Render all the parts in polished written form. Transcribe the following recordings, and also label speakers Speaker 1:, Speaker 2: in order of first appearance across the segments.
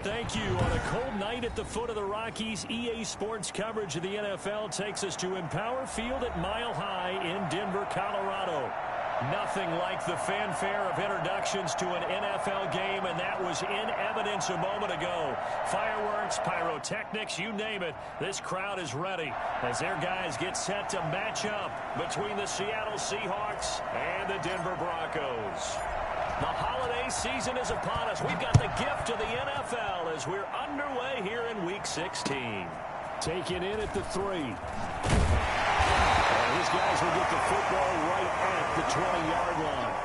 Speaker 1: thank you. On a cold night at the foot of the Rockies, EA Sports coverage of the NFL takes us to Empower Field at Mile High in Denver, Colorado. Nothing like the fanfare of introductions to an NFL game, and that was in evidence a moment ago. Fireworks, pyrotechnics, you name it. This crowd is ready as their guys get set to match up between the Seattle Seahawks and the Denver Broncos. The holiday season is upon us. We've got the gift of the NFL as we're underway here in Week 16. Taken in at the 3. These guys will get the football right at the 20-yard line.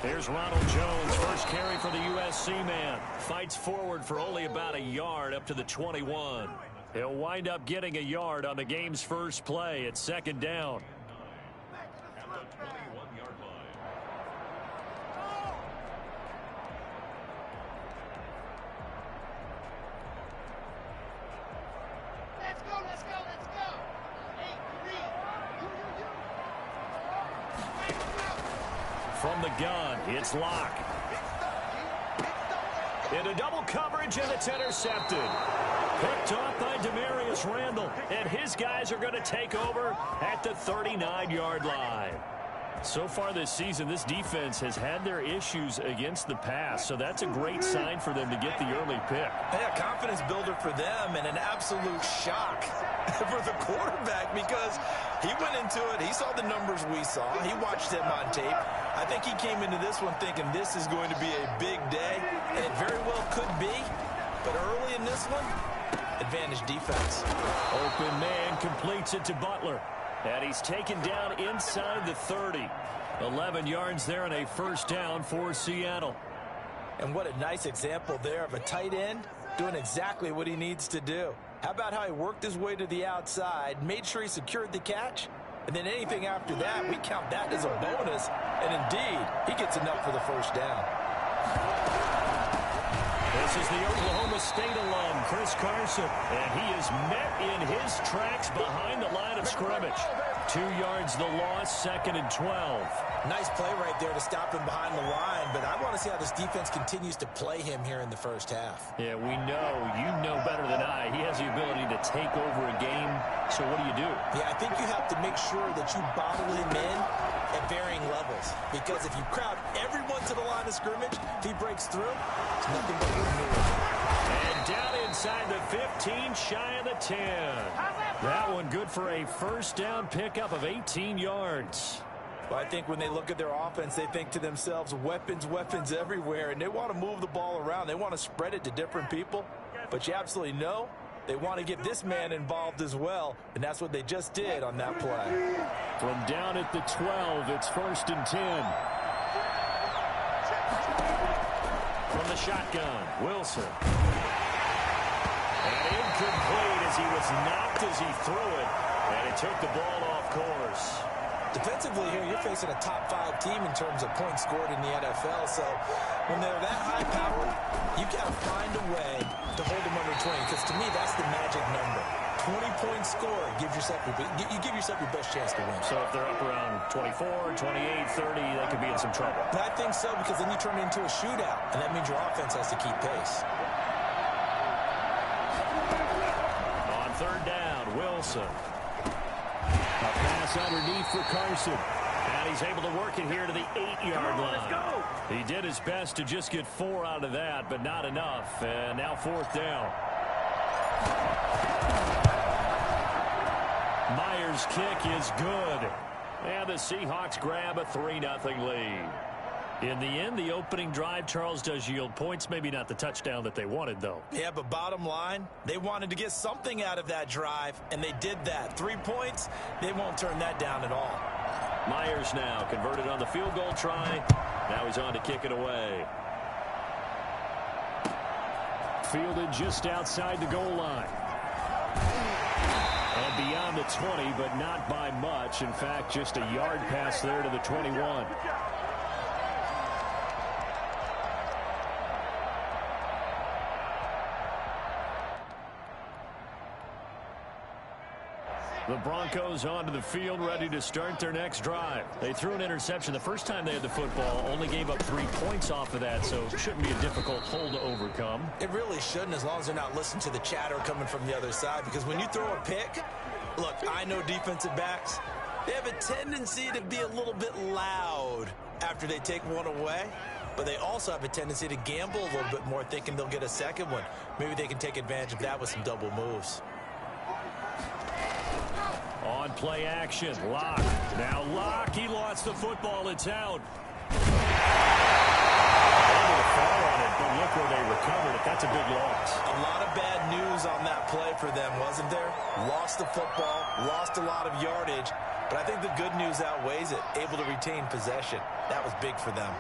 Speaker 1: Here's Ronald Jones, first carry for the USC man. Fights forward for only about a yard up to the 21. He'll wind up getting a yard on the game's first play at second down.
Speaker 2: At the 21-yard line.
Speaker 3: Let's go, let's go, let's go. Hey,
Speaker 1: From the gun, it's Locke. Into double coverage, and it's intercepted. Picked off by Demarius Randall, and his guys are going to take over at the 39-yard line. So far this season, this defense has had their issues against the pass, so that's a great sign for them to get the early pick.
Speaker 4: Yeah, confidence builder for them and an absolute shock for the quarterback because he went into it. He saw the numbers we saw. He watched them on tape. I think he came into this one thinking this is going to be a big day, and it very well could be. But early in this one, advantage defense.
Speaker 1: Open man completes it to Butler. And he's taken down inside the 30. 11 yards there and a first down for Seattle.
Speaker 4: And what a nice example there of a tight end doing exactly what he needs to do. How about how he worked his way to the outside, made sure he secured the catch, and then anything after that, we count that as a bonus. And indeed, he gets enough for the first down.
Speaker 1: This is the Oklahoma State alum, Chris Carson, and he is met in his tracks behind the line of scrimmage. 2 yards the loss, second and 12.
Speaker 4: Nice play right there to stop him behind the line, but I want to see how this defense continues to play him here in the first half.
Speaker 1: Yeah, we know, you know better than I, he has the ability to take over a game, so what do?
Speaker 4: Yeah, I think you have to make sure that you bottle him in at varying levels, because if you crowd everyone to the line of scrimmage, if he breaks through, it's nothing but good news.
Speaker 1: And down inside the 15, shy of the 10. That one good for a first down pickup of 18 yards.
Speaker 4: Well, I think when they look at their offense, they think to themselves, weapons, weapons everywhere, and they want to move the ball around. They want to spread it to different people, but you absolutely know they want to get this man involved as well, and that's what they just did on that play.
Speaker 1: From down at the 12, it's first and 10. From the shotgun, Wilson. And incomplete as he was knocked as he threw it, and it took the ball off course.
Speaker 4: Defensively here, you're facing a top-5 team in terms of points scored in the NFL, so when they're that high-powered, you've got to find a way to hold them under 20, because to me, that's the magic number. 20 points scored, you give yourself your best chance to win.
Speaker 1: So if they're up around 24, 28, 30, they could be in some trouble.
Speaker 4: I think so, because then you turn it into a shootout, and that means your offense has to keep pace.
Speaker 1: On third down, Wilson. A pass underneath for Carson. And he's able to work it here to the 8-yard line. He did his best to just get 4 out of that, but not enough. And now fourth down. Myers' kick is good. And the Seahawks grab a 3-0 lead. In the end, the opening drive, Charles, does yield points. Maybe not the touchdown that they wanted, though.
Speaker 4: Yeah, but bottom line, they wanted to get something out of that drive, and they did that. 3 points, they won't turn that down at all.
Speaker 1: Myers now converted on the field goal try. Now he's on to kick it away. Fielded just outside the goal line. And beyond the 20, but not by much. In fact, just a yard pass there to the 21. The Broncos onto the field, ready to start their next drive. They threw an interception the first time they had the football, only gave up 3 points off of that, so it shouldn't be a difficult hole to overcome.
Speaker 4: It really shouldn't, as long as they're not listening to the chatter coming from the other side, because when you throw a pick, look, I know defensive backs, they have a tendency to be a little bit loud after they take one away, but they also have a tendency to gamble a little bit more, thinking they'll get a second one. Maybe they can take advantage of that with some double moves.
Speaker 1: On play action, Locke. Now Locke, he lost the football. It's out. Able to fall on it, but look where they recovered it. That's a big loss.
Speaker 4: A lot of bad news on that play for them, wasn't there? Lost the football, lost a lot of yardage, but I think the good news outweighs it. Able to retain possession. That was big for them.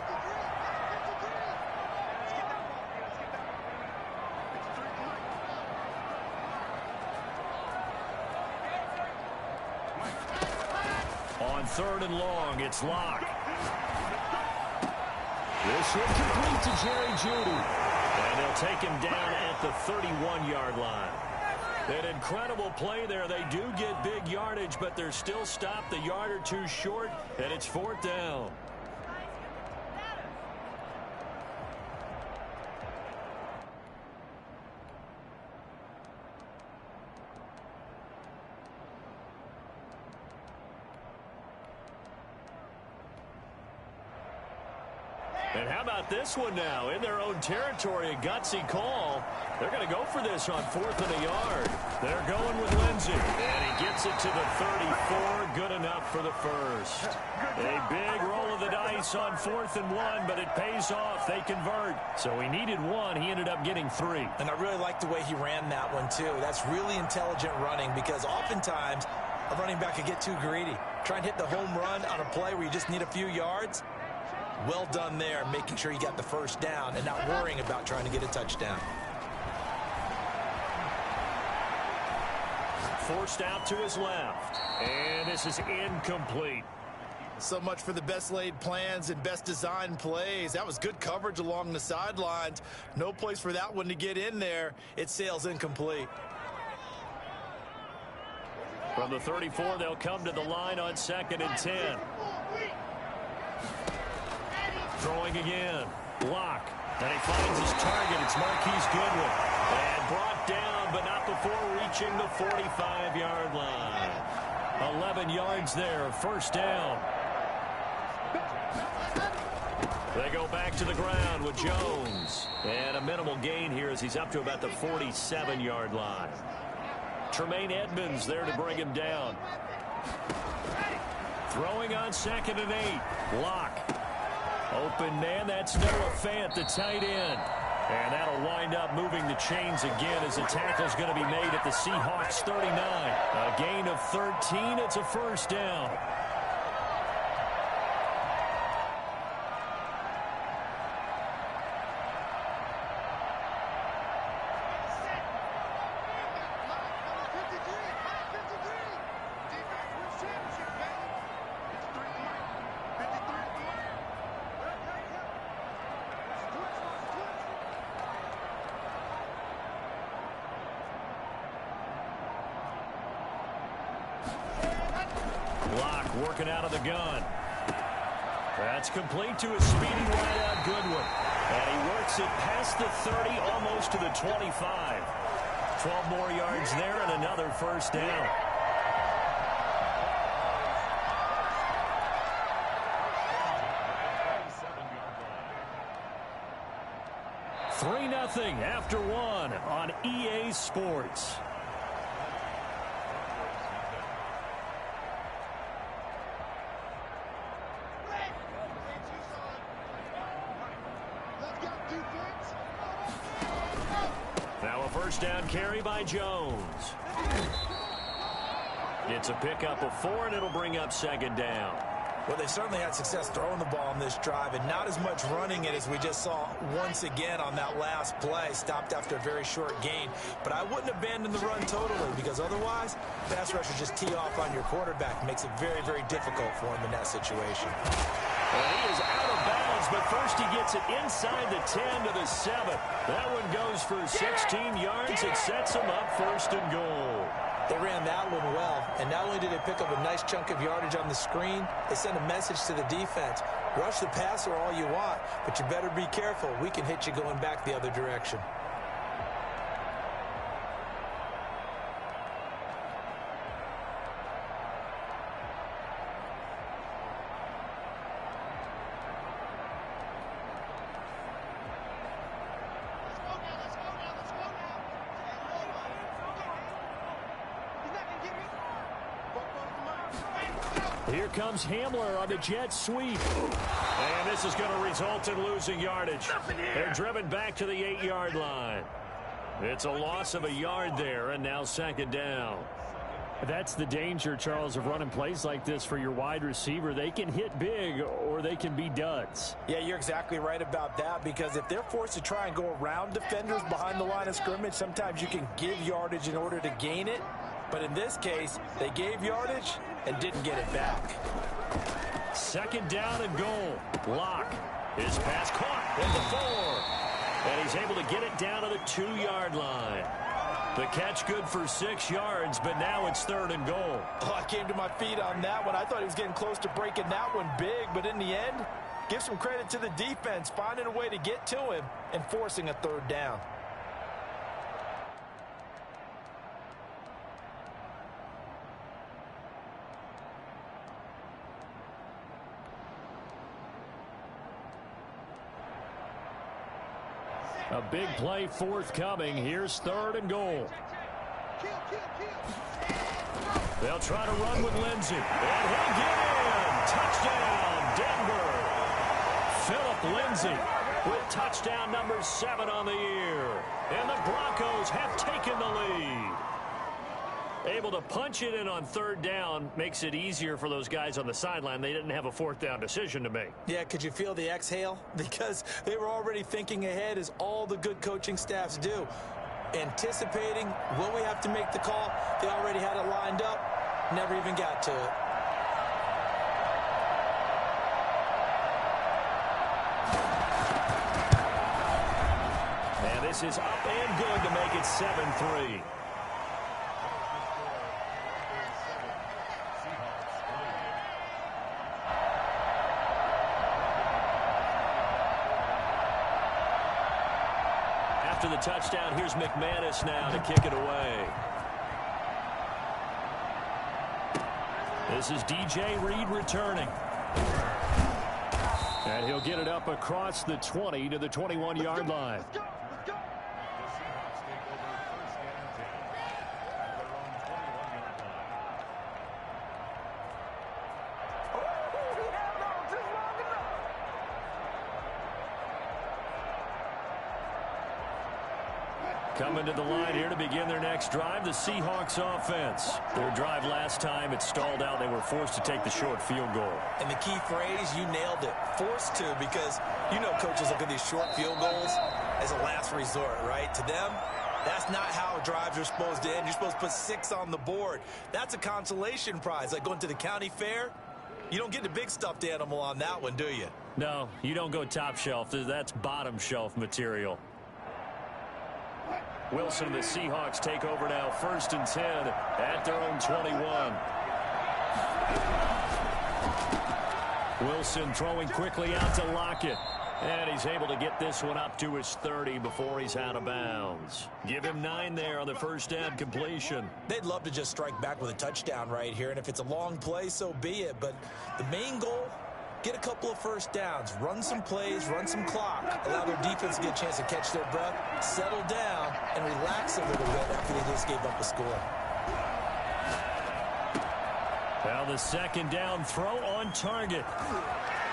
Speaker 4: On 3rd and long, it's Locke. This will complete to Jerry Jeudy. And they'll take him down at the 31-yard line. An incredible play there. They do get big yardage, but they're still stopped a yard or two short, and it's 4th down. And how about this one now? In their own territory, a gutsy call. They're going to go for this on 4th and a yard. They're going with Lindsey. And he gets it to the 34. Good enough for the first. A big roll of the dice on 4th and 1, but it pays off. They convert. So he needed 1. He ended up getting 3. And I really like the way he ran that one, too. That's really intelligent running, because oftentimes a running back could get too greedy. Try and hit the home run on a play where you just need a few yards. Well done there, making sure you got the first down and not worrying about trying to get a touchdown.
Speaker 1: Forced out to his left. And this is incomplete.
Speaker 4: So much for the best laid plans and best designed plays. That was good coverage along the sidelines. No place for that one to get in there. It sails incomplete.
Speaker 1: From the 34, they'll come to the line on 2nd and 10. Throwing again. Locke. And he finds his target. It's Marquise Goodwin. And brought down, but not before reaching the 45-yard line. 11 yards there. First down. They go back to the ground with Jones. And a minimal gain here as he's up to about the 47-yard line. Tremaine Edmonds there to bring him down. Throwing on 2nd and 8. Locke. Open man, that's Noah Fant, the tight end. And that'll wind up moving the chains again as the tackle's going to be made at the Seahawks 39. A gain of 13, it's a first down. Locke working out of the gun. That's complete to his speedy wideout Goodwin. And he works it past the 30, almost to the 25. 12 more yards there and another first down. Three 3-0 after one on EA Sports. Now a first down carry by Jones. It's a pickup of 4, and it'll bring up second down.
Speaker 4: Well, they certainly had success throwing the ball on this drive, and not as much running it as we just saw once again on that last play. Stopped after a very short gain. But I wouldn't abandon the run totally, because otherwise, pass rushers just tee off on your quarterback. Makes it very, very difficult for him in that situation.
Speaker 1: Well, he is out of bounds, but first he gets it inside the 10 to the 7. That one goes for 16 yards. It sets him up 1st and goal.
Speaker 4: They ran that one well, and not only did they pick up a nice chunk of yardage on the screen, they sent a message to the defense. Rush the passer all you want, but you better be careful. We can hit you going back the other direction.
Speaker 1: Here comes Hamler on the jet sweep. And this is going to result in losing yardage. They're driven back to the 8-yard line. It's a loss of a yard there, and now 2nd down. That's the danger, Charles, of running plays like this for your wide receiver. They can hit big, or they can be duds.
Speaker 4: Yeah, you're exactly right about that, because if they're forced to try and go around defenders behind the line of scrimmage, sometimes you can give yardage in order to gain it. But in this case, they gave yardage and didn't get it back.
Speaker 1: 2nd down and goal. Locke. His pass caught in the 4. And he's able to get it down to the 2-yard line. The catch good for 6 yards, but now it's 3rd and goal.
Speaker 4: Oh, I came to my feet on that one. I thought he was getting close to breaking that one big, but in the end, give some credit to the defense, finding a way to get to him and forcing a 3rd down.
Speaker 1: A big play forthcoming. Here's 3rd and goal. They'll try to run with Lindsey. And he'll get in. Touchdown, Denver. Philip Lindsey with touchdown number 7 on the year. And the Broncos have taken the lead. Able to punch it in on 3rd down makes it easier for those guys on the sideline. They didn't have a 4th down decision to make.
Speaker 4: Yeah, could you feel the exhale? Because they were already thinking ahead, as all the good coaching staffs do. Anticipating, will we have to make the call? They already had it lined up. Never even got to it.
Speaker 1: And this is up and good to make it 7-3. After the touchdown, here's McManus now to kick it away. This is DJ Reed returning. And he'll get it up across the 20 to the 21-yard line. Coming to the line here to begin their next drive, the Seahawks offense. Their drive last time, it stalled out. They were forced to take the short field goal.
Speaker 4: And the key phrase, you nailed it, forced to, because you know coaches look at these short field goals as a last resort, right? To them, that's not how drives are supposed to end. You're supposed to put 6 on the board. That's a consolation prize. Like going to the county fair, you don't get the big stuffed animal on that one, do you?
Speaker 1: No, you don't go top shelf. That's bottom shelf material. Wilson and the Seahawks take over now, 1st and 10 at their own 21. Wilson throwing quickly out to Lockett. And he's able to get this one up to his 30 before he's out of bounds. Give him 9 there on the first down completion.
Speaker 4: They'd love to just strike back with a touchdown right here, and if it's a long play, so be it. But the main goal, get a couple of first downs, run some plays, run some clock, allow their defense to get a chance to catch their breath, settle down, and relax a little bit after they just gave up a score.
Speaker 1: Now the 2nd down throw on target.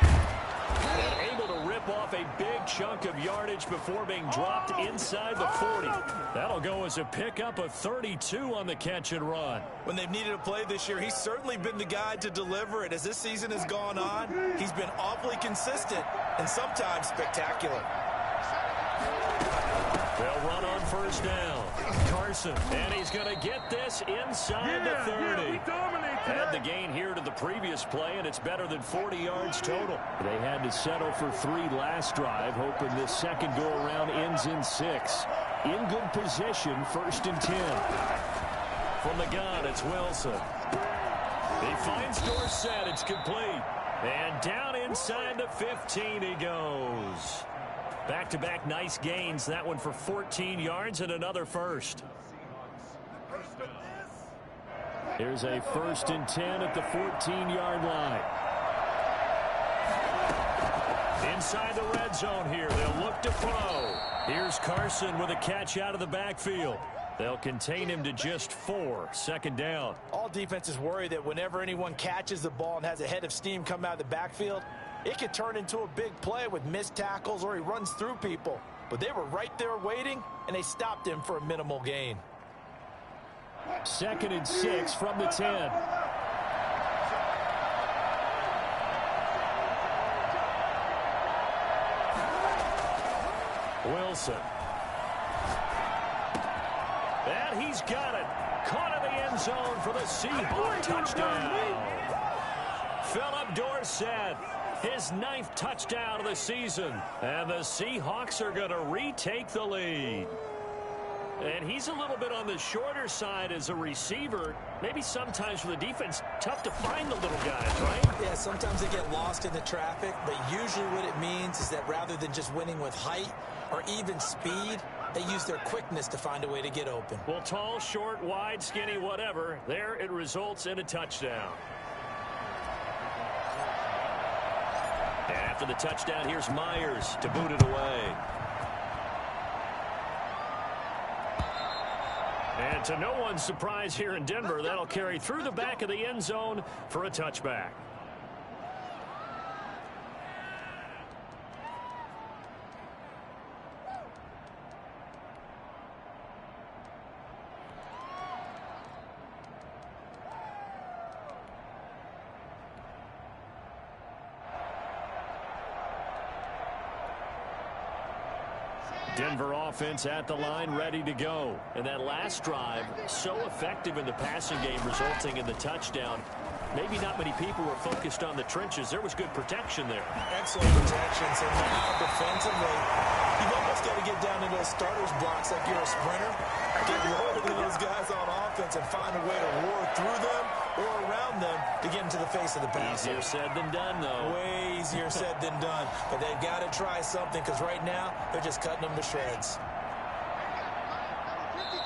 Speaker 1: And able to rip chip off a big chunk of yardage before being dropped inside the 40. That'll go as a pickup of 32 on the catch and run.
Speaker 4: When they've needed a play this year, he's certainly been the guy to deliver it. As this season has gone on, he's been awfully consistent and sometimes spectacular.
Speaker 1: They'll run on first down. Carson, and he's going to get this inside the 30. Had the gain here to the previous play, and it's better than 40 yards total. They had to settle for 3 last drive, hoping this second go-around ends in 6. In good position, 1st and 10. From the gun, it's Wilson. He finds Dorsett. It's complete. And down inside the 15 he goes. Back-to-back nice gains. That one for 14 yards and another first. Here's a 1st and 10 at the 14-yard line. Inside the red zone here. They'll look to throw. Here's Carson with a catch out of the backfield. They'll contain him to just 4. 2nd down.
Speaker 4: All defenses worry that whenever anyone catches the ball and has a head of steam come out of the backfield, it could turn into a big play with missed tackles or he runs through people. But they were right there waiting, and they stopped him for a minimal gain.
Speaker 1: 2nd and 6 from the 10. Wilson. And he's got it. Caught in the end zone for the Seahawks touchdown. Philip Dorsett, his 9th touchdown of the season. And the Seahawks are going to retake the lead. And he's a little bit on the shorter side as a receiver. Maybe sometimes for the defense, tough to find the little guys, right?
Speaker 4: Yeah, sometimes they get lost in the traffic, but usually what it means is that rather than just winning with height or even speed, they use their quickness to find a way to get open.
Speaker 1: Well, tall, short, wide, skinny, whatever, there it results in a touchdown. And after the touchdown, here's Myers to boot it away. And to no one's surprise here in Denver, that'll carry through the back of the end zone for a touchback. Denver offense at the line, ready to go. And that last drive, so effective in the passing game, resulting in the touchdown. Maybe not many people were focused on the trenches. There was good protection there.
Speaker 4: Excellent protection. So now defensively, you've almost got to get down into those starters blocks like you're a sprinter. Get lower than those guys on offense and find a way to roar through them or around them to get into the face of the passer.
Speaker 1: Easier said than done, though.
Speaker 4: Way easier said than done. But they've got to try something because right now they're just cutting them to shreds.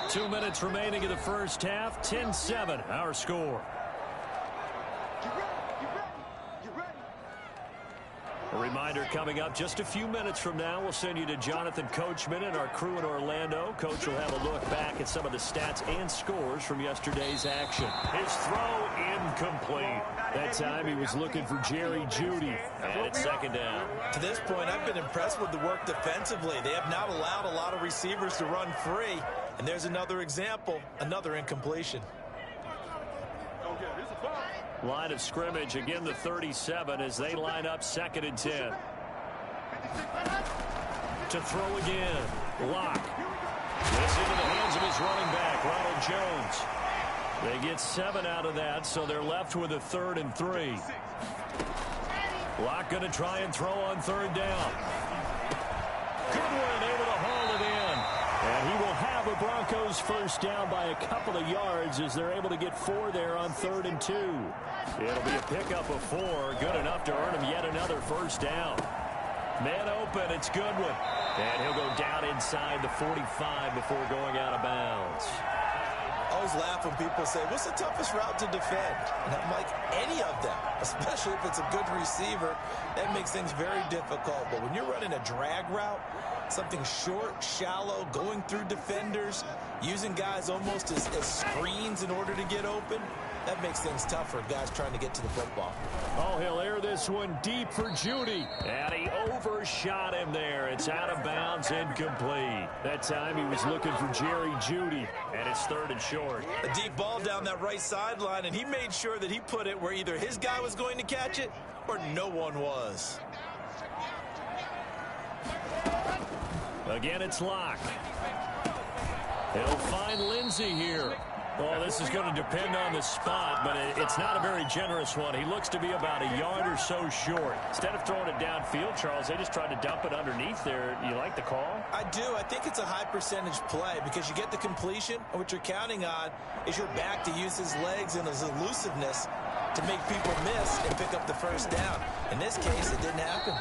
Speaker 1: 2 minutes remaining in the first half. 10-7, our score. A reminder coming up just a few minutes from now, we'll send you to Jonathan Coachman and our crew in Orlando. Coach will have a look back at some of the stats and scores from yesterday's action. His throw incomplete. That time he was looking for Jerry Jeudy. And it's 2nd down.
Speaker 4: To this point, I've been impressed with the work defensively. They have not allowed a lot of receivers to run free. And there's another example, another incompletion.
Speaker 1: Line of scrimmage, again the 37 as they line up 2nd and 10. To throw again. Locke. This into the hands of his running back, Ronald Jones. They get 7 out of that, so they're left with a 3rd and 3. Locke going to try and throw on 3rd down. Goodwin able to haul it in. And he will have a Broncos first down by a couple of yards as they're able to get 4 there on 3rd and 2. It'll be a pickup of 4. Good enough to earn him yet another first down. Man open, it's Goodwin. And he'll go down inside the 45 before going out of bounds.
Speaker 4: I always laugh when people say, what's the toughest route to defend? And I'm like, any of them, especially if it's a good receiver. That makes things very difficult. But when you're running a drag route, something short, shallow, going through defenders, using guys almost as screens in order to get open, that makes things tough for guys trying to get to the football.
Speaker 1: Oh, he'll air this one deep for Jeudy. And he overshot him there. It's out of bounds, incomplete. That time he was looking for Jerry Jeudy. And it's 3rd and short.
Speaker 4: A deep ball down that right sideline, and he made sure that he put it where either his guy was going to catch it or no one was.
Speaker 1: Again, it's Locke. He'll find Lindsey here. Well, this is going to depend on the spot, but it's not a very generous one. He looks to be about a yard or so short. Instead of throwing it downfield, Charles, they just tried to dump it underneath there. You like the call?
Speaker 4: I do. I think it's a high percentage play because you get the completion, and what you're counting on is your back to use his legs and his elusiveness to make people miss and pick up the first down. In this case, it didn't happen.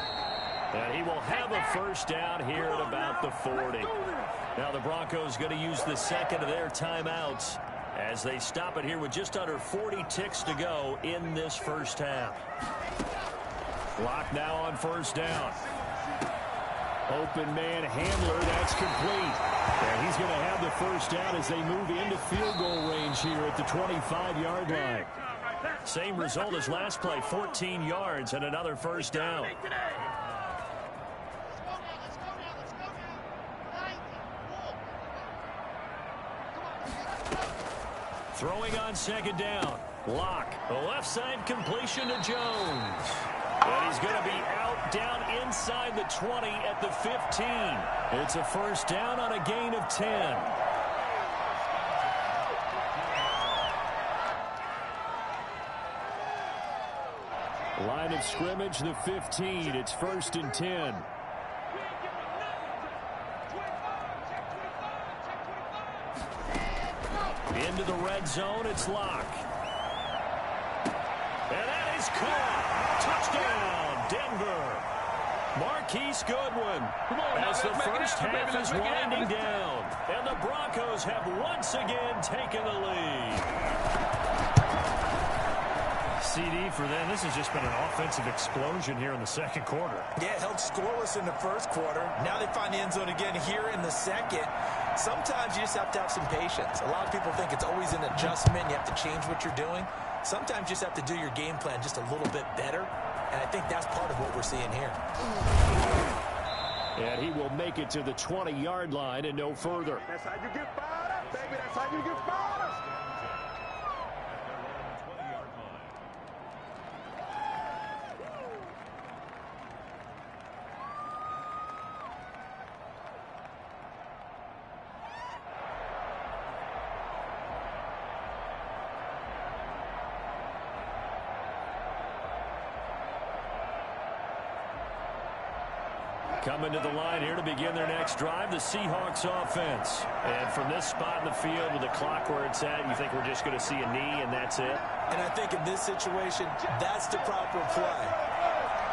Speaker 1: And he will have a first down here at about the 40. Now the Broncos going to use the second of their timeouts as they stop it here with just under 40 ticks to go in this first half. Locke now on first down. Open man handler, that's complete. And he's going to have the first down as they move into field goal range here at the 25-yard line. Same result as last play, 14 yards and another first down. Throwing on second down. Locke. A left side completion to Jones. And he's going to be out down inside the 20 at the 15. It's a first down on a gain of 10. Line of scrimmage, the 15. It's 1st and 10. Into the red zone, it's Locke. And that is caught. Touchdown, Denver. Marquise Goodwin. As the first half is winding down. And the Broncos have once again taken the lead. CD for them. This has just been an offensive explosion here in the second quarter.
Speaker 4: Yeah, held scoreless in the first quarter. Now they find the end zone again here in the second. Sometimes you just have to have some patience. A lot of people think it's always an adjustment. You have to change what you're doing. Sometimes you just have to do your game plan just a little bit better. And I think that's part of what we're seeing here.
Speaker 1: And he will make it to the 20-yard line and no further.
Speaker 5: That's how you get fired up, baby. That's how you get fired up.
Speaker 1: Coming to the line here to begin their next drive, the Seahawks offense. And from this spot in the field with the clock where it's at, you think we're just going to see a knee and that's it?
Speaker 4: And I think in this situation, that's the proper play.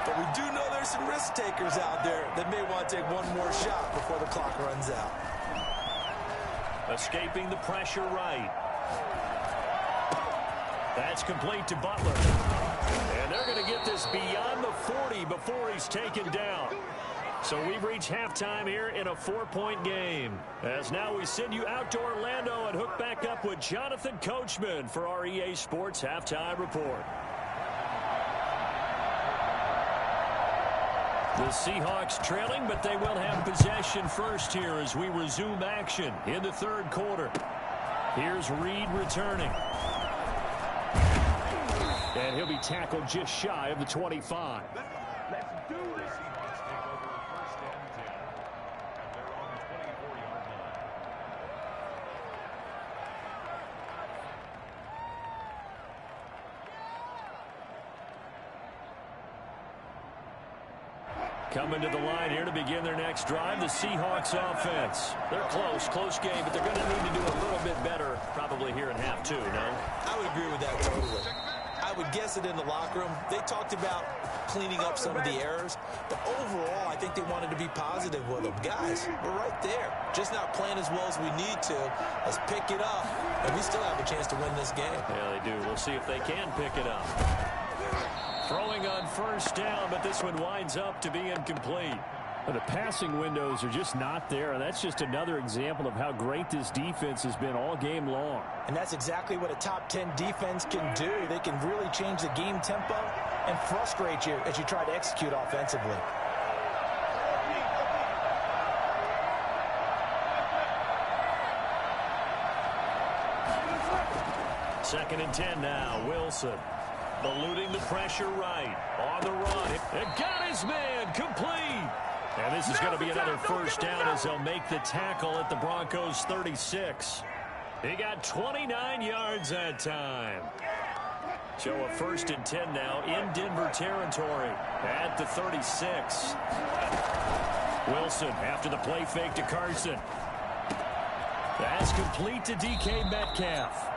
Speaker 4: But we do know there's some risk takers out there that may want to take one more shot before the clock runs out.
Speaker 1: Escaping the pressure right. That's complete to Butler. And they're going to get this beyond the 40 before he's taken down. So we've reached halftime here in a 4-point game. As now we send you out to Orlando and hook back up with Jonathan Coachman for our EA Sports Halftime Report. The Seahawks trailing, but they will have possession first here as we resume action in the third quarter. Here's Reed returning. And he'll be tackled just shy of the 25.
Speaker 5: Let's do this.
Speaker 1: Coming to the line here to begin their next drive, the Seahawks offense. They're close game, but they're going to need to do a little bit better probably here in half two, no?
Speaker 4: I would agree with that totally. I would guess it in the locker room. They talked about cleaning up some of the errors, but overall, I think they wanted to be positive with them. Guys, we're right there. Just not playing as well as we need to. Let's pick it up, and we still have a chance to win this game.
Speaker 1: Yeah, they do. We'll see if they can pick it up. Throwing on first down, but this one winds up to be incomplete. The passing windows are just not there, and that's just another example of how great this defense has been all game long.
Speaker 4: And that's exactly what a top 10 defense can do. They can really change the game tempo and frustrate you as you try to execute offensively.
Speaker 1: Second and 10 now. Wilson eluding the pressure right. On the run. It got his man complete. And this is going to be another first down as they'll make the tackle at the Broncos 36. He got 29 yards that time. So a first and 10 now in Denver territory at the 36. Wilson after the play fake to Carson. That's complete to DK Metcalf.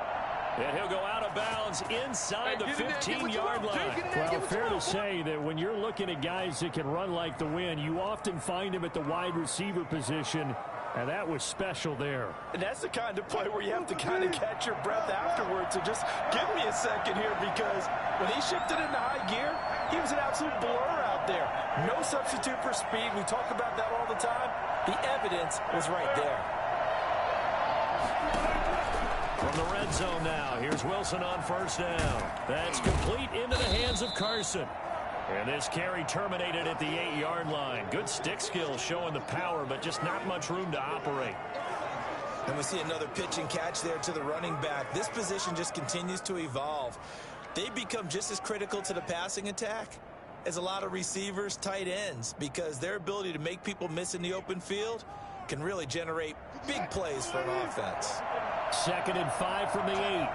Speaker 1: And he'll go out of bounds inside the 15-yard line. Well, fair to say that when you're looking at guys that can run like the wind, you often find them at the wide receiver position, and that was special there.
Speaker 4: And that's the kind of play where you have to kind of catch your breath afterwards. So just give me a second here, because when he shifted into high gear, he was an absolute blur out there. No substitute for speed. We talk about that all the time. The evidence was right there.
Speaker 1: From the red zone now, here's Wilson on first down. That's complete into the hands of Carson. And this carry terminated at the 8-yard line. Good stick skills showing the power, but just not much room to operate.
Speaker 4: And we see another pitch and catch there to the running back. This position just continues to evolve. They become just as critical to the passing attack as a lot of receivers, tight ends, because their ability to make people miss in the open field can really generate big plays for an offense.
Speaker 1: Second and 5 from the 8.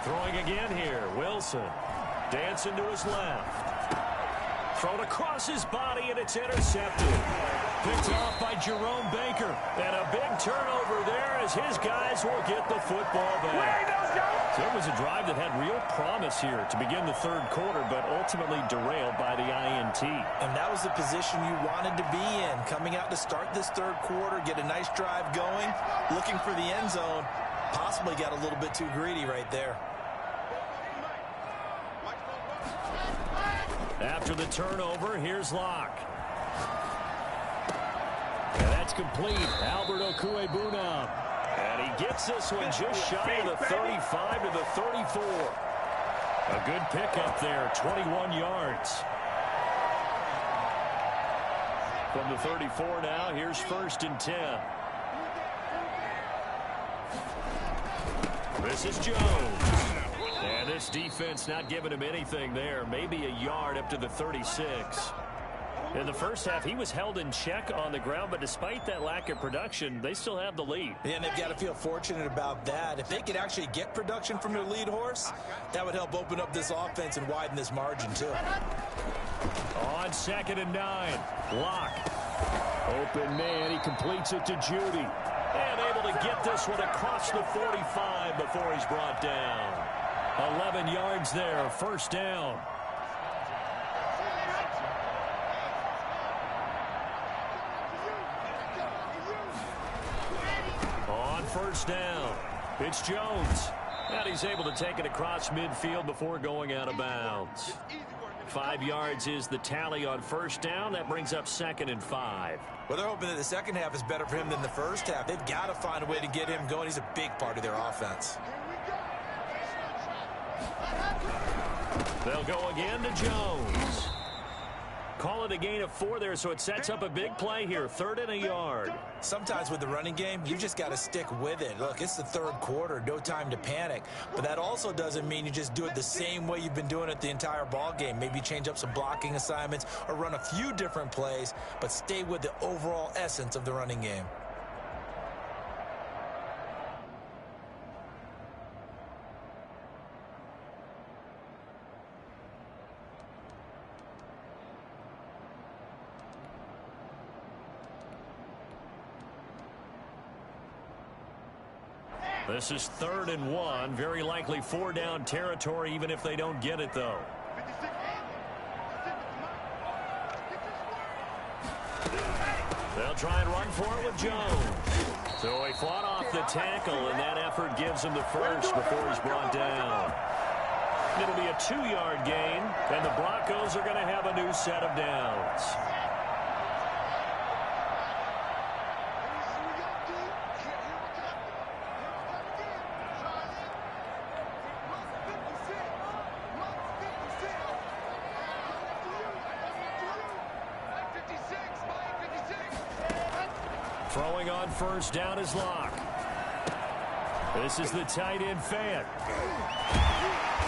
Speaker 1: Throwing again here. Wilson dancing to his left. Thrown across his body, and it's intercepted. Picked off by Jerome Baker. And a big turnover there as his guys will get the football back. So it was a drive that had real promise here to begin the third quarter, but ultimately derailed by the INT.
Speaker 4: And that was the position you wanted to be in. Coming out to start this third quarter, get a nice drive going, looking for the end zone. Possibly got a little bit too greedy right there.
Speaker 1: After the turnover, here's Locke. And that's complete. Albert Okwuegbunam. And he gets this one just shy of the 35 to the 34. A good pickup there, 21 yards. From the 34 now, here's first and 10. This is Jones. And this defense not giving him anything there. Maybe a yard up to the 36. In the first half, he was held in check on the ground, but despite that lack of production, they still have the lead.
Speaker 4: Yeah, and they've got to feel fortunate about that. If they could actually get production from their lead horse, that would help open up this offense and widen this margin, too.
Speaker 1: On second and 9, Locke. Open man, he completes it to Judy. And able to get this one across the 45 before he's brought down. 11 yards there, first down. On first down, it's Jones. And he's able to take it across midfield before going out of bounds. 5 yards is the tally on first down. That brings up second and 5.
Speaker 4: Well, they're hoping that the second half is better for him than the first half. They've got to find a way to get him going. He's a big part of their offense.
Speaker 1: They'll go again to Jones. Call it a gain of 4 there, so it sets up a big play here. 3rd and a yard.
Speaker 4: Sometimes with the running game, you just got to stick with it. Look, it's the third quarter, no time to panic. But that also doesn't mean you just do it the same way you've been doing it the entire ball game. Maybe change up some blocking assignments or run a few different plays, but stay with the overall essence of the running game.
Speaker 1: This is 3rd and 1. Very likely 4-down territory, even if they don't get it, though. They'll try and run for it with Jones. So he fought off the tackle, and that effort gives him the first before he's brought down. It'll be a 2-yard gain, and the Broncos are going to have a new set of downs. Throwing on first down is Locke. This is the tight end Fant.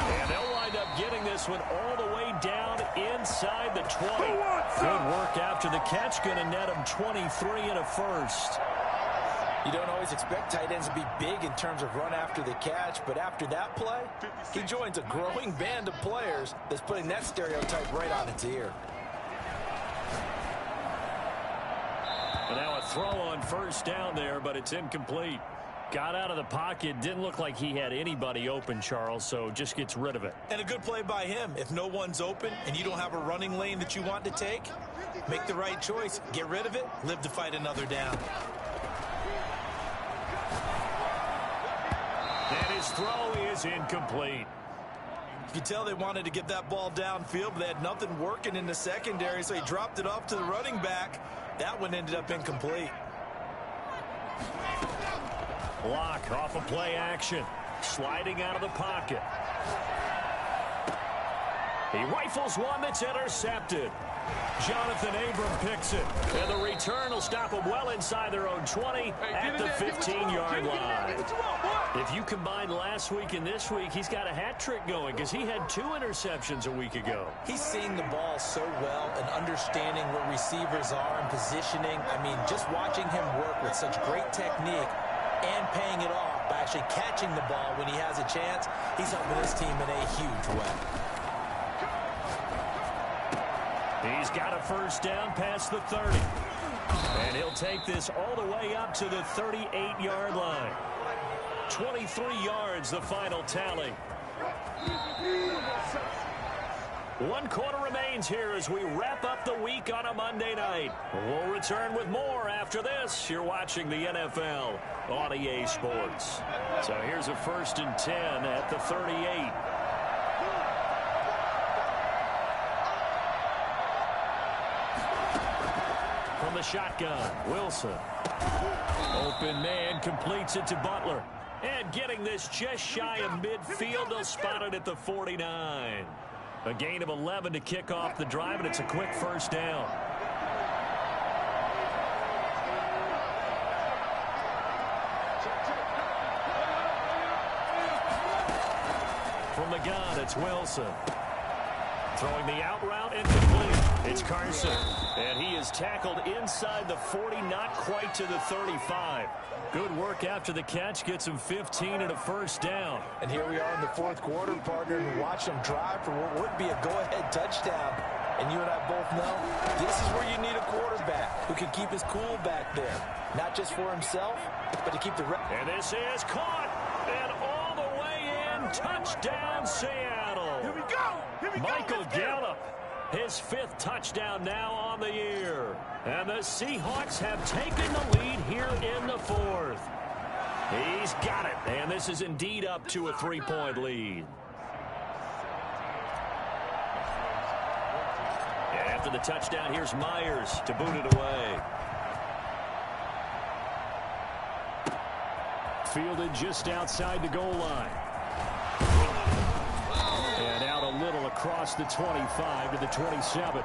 Speaker 1: And they'll wind up getting this one all the way down inside the 20. Good work after the catch. Going to net him 23 and a first.
Speaker 4: You don't always expect tight ends to be big in terms of run after the catch, but after that play, he joins a growing band of players that's putting that stereotype right on its ear.
Speaker 1: And now a throw on first down there, but it's incomplete. Got out of the pocket. Didn't look like he had anybody open, Charles, so just gets rid of it.
Speaker 4: And a good play by him. If no one's open and you don't have a running lane that you want to take, make the right choice. Get rid of it. Live to fight another down.
Speaker 1: And his throw is incomplete.
Speaker 4: You could tell they wanted to get that ball downfield, but they had nothing working in the secondary, so he dropped it off to the running back. That one ended up incomplete.
Speaker 1: Locke off a play action. Sliding out of the pocket. He rifles one that's intercepted. Jonathan Abram picks it. And the return will stop them well inside their own 20 at the 15-yard line. If you combine last week and this week, he's got a hat trick going because he had 2 interceptions a week ago.
Speaker 4: He's seeing the ball so well and understanding where receivers are and positioning. I mean, just watching him work with such great technique and paying it off by actually catching the ball when he has a chance, he's helping his team in a huge way.
Speaker 1: He's got a first down past the 30. And he'll take this all the way up to the 38-yard line. 23 yards, the final tally. 1 quarter remains here as we wrap up the week on a Monday night. We'll return with more after this. You're watching the NFL on EA Sports. So here's a 1st and 10 at the 38. From the shotgun, Wilson. Open man completes it to Butler. And getting this just shy of midfield, they'll spot it at the 49. A gain of 11 to kick off the drive, and it's a quick first down. From the gun, it's Wilson. Throwing the out route incomplete. It's Carson. And he is tackled inside the 40, not quite to the 35. Good work after the catch. Gets him 15 and a first down.
Speaker 4: And here we are in the 4th quarter, partner, and watch them drive for what would be a go-ahead touchdown. And you and I both know this is where you need a quarterback who can keep his cool back there. Not just for himself, but to keep the rest.
Speaker 1: And this is caught. And all the way in. Touchdown, Seattle.
Speaker 5: Here we go. Here we
Speaker 1: Michael
Speaker 5: go.
Speaker 1: Gallup. His 5th touchdown now on the year. And the Seahawks have taken the lead here in the 4th. He's got it. And this is indeed up to a 3-point lead. And after the touchdown, here's Myers to boot it away. Fielded just outside the goal line. And out a little across the 25 to the 27.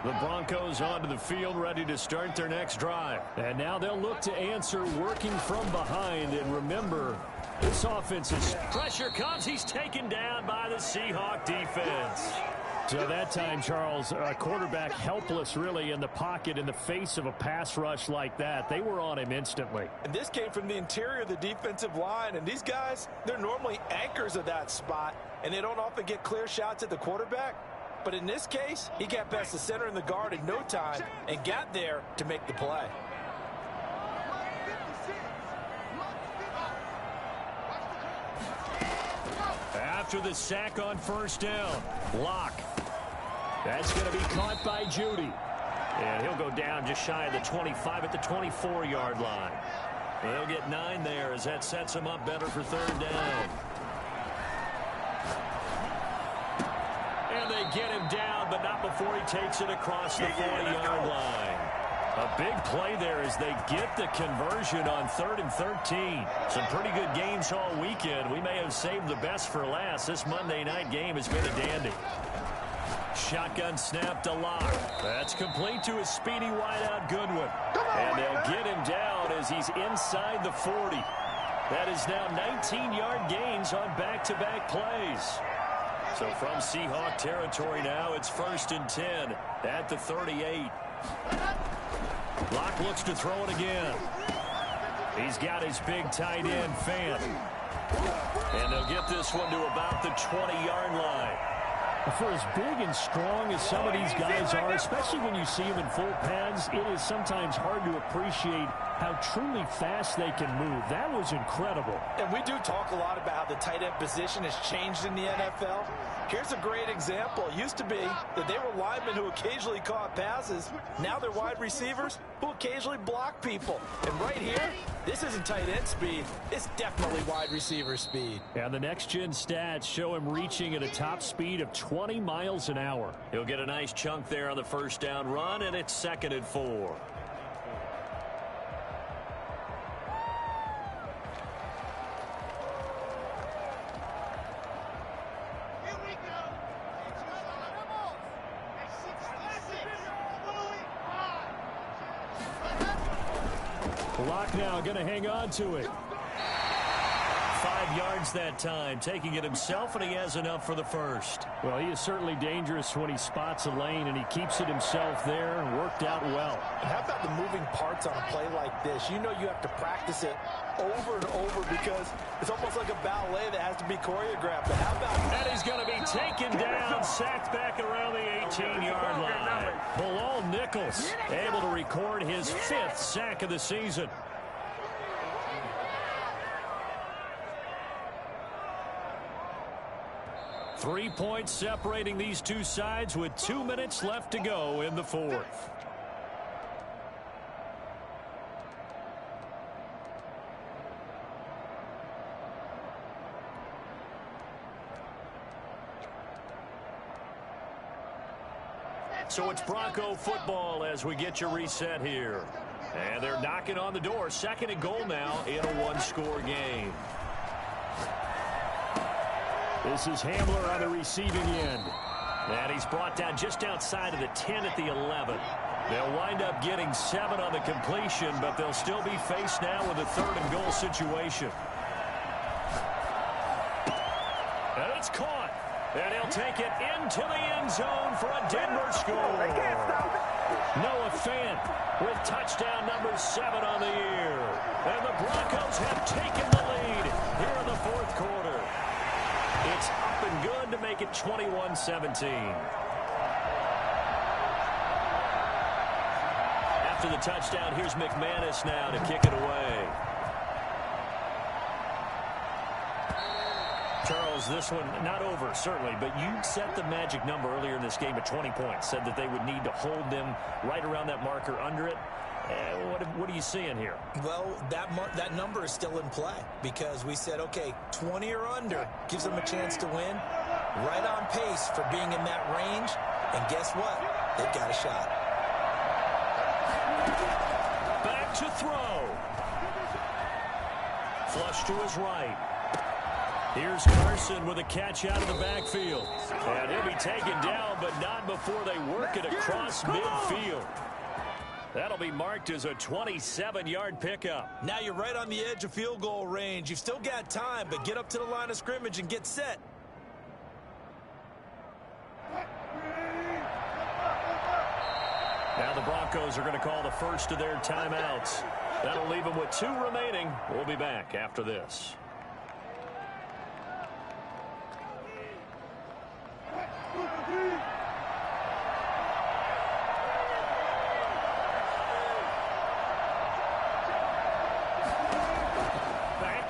Speaker 1: The Broncos onto the field, ready to start their next drive. And now they'll look to answer working from behind. And remember, this offense's pressure comes. He's taken down by the Seahawk defense. So that time, Charles, a quarterback helpless really in the pocket in the face of a pass rush like that. They were on him instantly.
Speaker 4: And this came from the interior of the defensive line. And these guys, they're normally anchors of that spot. And they don't often get clear shots at the quarterback. But in this case, he got past the center and the guard in no time and got there to make the play.
Speaker 1: after the sack on first down. Locke. That's going to be caught by Judy. And he'll go down just shy of the 25 at the 24-yard line. They'll get 9 there as that sets him up better for third down. And they get him down, but not before he takes it across the 40-yard line. A big play there as they get the conversion on 3rd and 13. Some pretty good games all weekend. We may have saved the best for last. This Monday night game has been a dandy. Shotgun snap to Locke. That's complete to his speedy wideout Goodwin. And they'll get him down as he's inside the 40. That is now 19-yard gains on back-to-back plays. So from Seahawk territory now, it's 1st and 10 at the 38. Locke looks to throw it again. He's got his big tight end, Fant. And they'll get this one to about the 20-yard line. For as big and strong as some of these guys are, especially when you see them in full pads, it is sometimes hard to appreciate how truly fast they can move. That was incredible.
Speaker 4: And we do talk a lot about how the tight end position has changed in the NFL. Here's a great example. It used to be that they were linemen who occasionally caught passes. Now they're wide receivers who occasionally block people. And right here, this isn't tight end speed. It's definitely wide receiver speed.
Speaker 1: And the next-gen stats show him reaching at a top speed of 20 miles an hour. He'll get a nice chunk there on the first down run, and it's 2nd and 4. Locke now going to hang on to it. 5 yards that time, taking it himself, and he has enough for the first. Well, he is certainly dangerous when he spots a lane, and he keeps it himself there and worked out well.
Speaker 4: And how about the moving parts on a play like this? You know you have to practice it over and over because it's almost like a ballet that has to be choreographed. But how about...
Speaker 1: And he's going to be taken down, sacked back around the 18-yard line. Bilal Nichols able to record his 5th sack of the season. Three points separating these two sides with 2 minutes left to go in the 4th. So it's Bronco football as we get your reset here. And they're knocking on the door. 2nd and goal now in a one-score game. This is Hamler on the receiving end. And he's brought down just outside of the 10 at the 11. They'll wind up getting 7 on the completion, but they'll still be faced now with a 3rd and goal situation. And it's caught. And he'll take it into the end zone for a Denver score. Noah Fant with touchdown number 7 on the year. And the Broncos have taken the lead here in the 4th quarter. It's up and good to make it 21-17. After the touchdown, here's McManus now to kick it away. Charles, this one not over, certainly, but you set the magic number earlier in this game at 20 points. Said that they would need to hold them right around that marker under it. What are you seeing here?
Speaker 4: Well, that number is still in play because we said, okay, 20 or under gives them a chance to win. Right on pace for being in that range. And guess what? They've got a shot.
Speaker 1: Back to throw. Flush to his right. Here's Carson with a catch out of the backfield. And he'll be taken down, but not before they work it across midfield. That'll be marked as a 27-yard pickup.
Speaker 4: Now you're right on the edge of field goal range. You've still got time, but get up to the line of scrimmage and get set.
Speaker 1: Now the Broncos are going to call the first of their timeouts. That'll leave them with 2 remaining. We'll be back after this.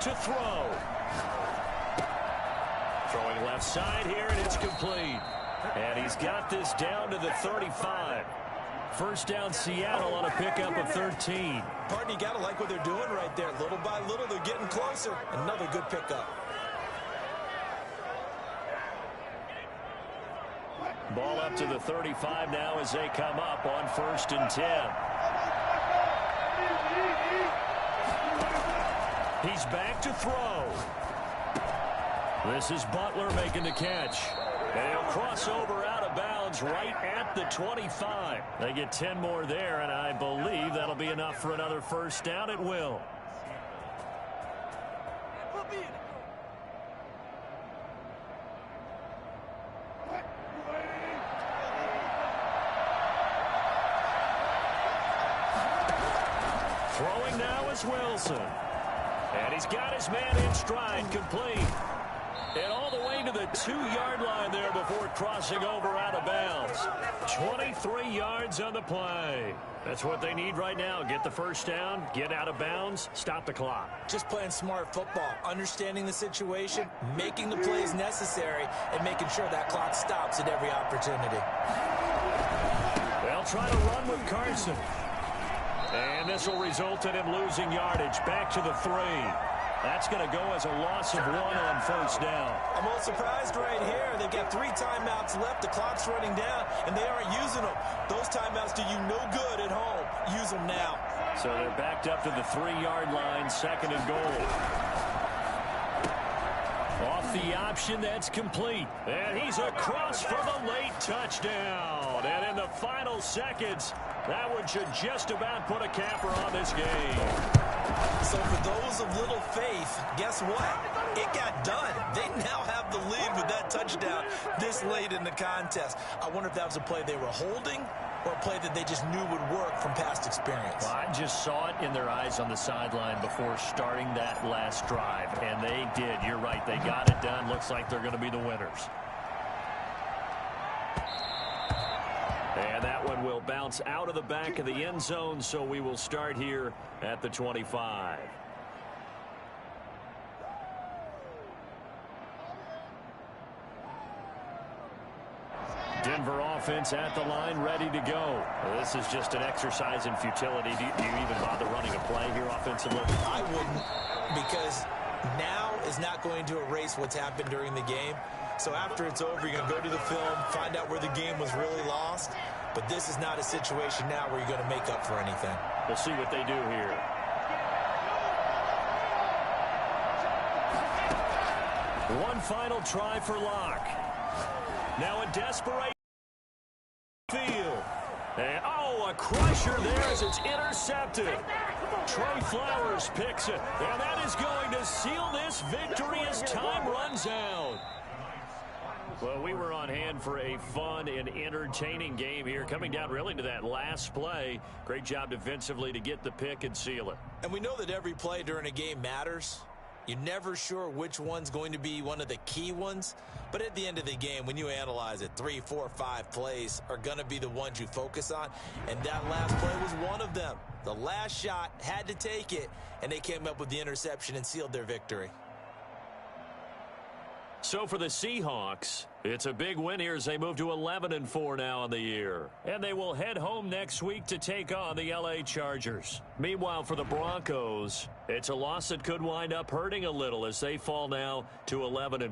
Speaker 1: To throw. Throwing left left side here, and it's complete. And he's got this down to the 35. First down, Seattle on a pickup of 13.
Speaker 4: Pardon, you got to like what they're doing right there. Little by little, they're getting closer. Another good pickup.
Speaker 1: Ball up to the 35 now as they come up on 1st and 10. He's back to throw. This is Butler making the catch. And he'll cross over out of bounds right at the 25. They get 10 more there, and I believe that'll be enough for another first down. It will. Throwing now is Wilson. And he's got his man in stride, complete. And all the way to the 2-yard line there before crossing over out of bounds. 23 yards on the play. That's what they need right now. Get the first down, get out of bounds, stop the clock.
Speaker 4: Just playing smart football, understanding the situation, making the plays necessary, and making sure that clock stops at every opportunity.
Speaker 1: They'll try to run with Carson. And this will result in him losing yardage. Back to the 3. That's going to go as a loss of 1 on first down.
Speaker 4: I'm a little surprised right here. They've got 3 timeouts left. The clock's running down, and they aren't using them. Those timeouts do you no good at home. Use them now.
Speaker 1: So they're backed up to the 3-yard line, 2nd and goal. Off the option, that's complete. And he's across for the late touchdown. And in the final seconds, that one should just about put a capper on this game.
Speaker 4: So for those of little faith, guess what? It got done. They now have the lead with that touchdown this late in the contest. I wonder if that was a play they were holding or a play that they just knew would work from past experience.
Speaker 1: Well, I just saw it in their eyes on the sideline before starting that last drive, and they did. You're right. They got it done. Looks like they're going to be the winners. And that one will bounce out of the back of the end zone, so we will start here at the 25. Denver offense at the line, ready to go. This is just an exercise in futility. Do you even bother running a play here offensively?
Speaker 4: I wouldn't, because now is not going to erase what's happened during the game. So after it's over, you're going to go to the film, find out where the game was really lost. But this is not a situation now where you're going to make up for anything.
Speaker 1: We'll see what they do here. One final try for Locke. Now a desperate field. And, a crusher there as it's intercepted. Trey Flowers picks it. And that is going to seal this victory as time runs out. Well, we were on hand for a fun and entertaining game here, coming down really to that last play. Great job defensively to get the pick and seal it.
Speaker 4: And we know that every play during a game matters. You're never sure which one's going to be one of the key ones. But at the end of the game, when you analyze it, 3, 4, 5 plays are going to be the ones you focus on. And that last play was one of them. The last shot had to take it, and they came up with the interception and sealed their victory.
Speaker 1: So for the Seahawks, it's a big win here as they move to 11-4 now on the year. And they will head home next week to take on the LA Chargers. Meanwhile, for the Broncos, it's a loss that could wind up hurting a little as they fall now to 11-4.